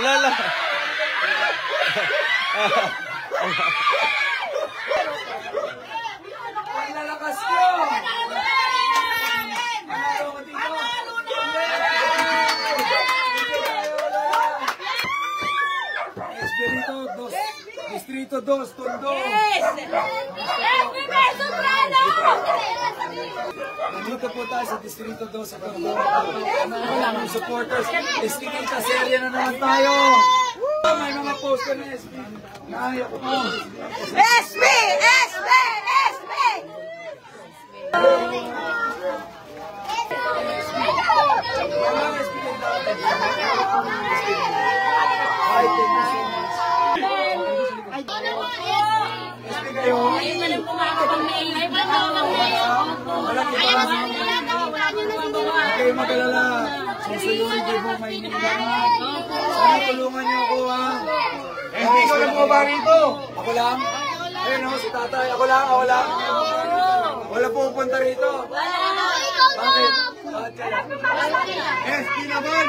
Lala. Paglalakas nyo! Distrito 2, Tondo! Nandito po tayo sa Distrito 2 sa Tondo. Maraming supporters. Eskinita serya na naman tayo! May mga poster na SB. Naayak po. SB! SB! SB! Okay, magalala. Susuyurin din po may inilangan. Sana tulungan niyo ako, ha? Hindi ko lang po ba rito? Ako lang? Ayun o, si tatay. Ako lang, ako lang. Wala po pupunta rito. Bakit? Bakit kaya? SB naman!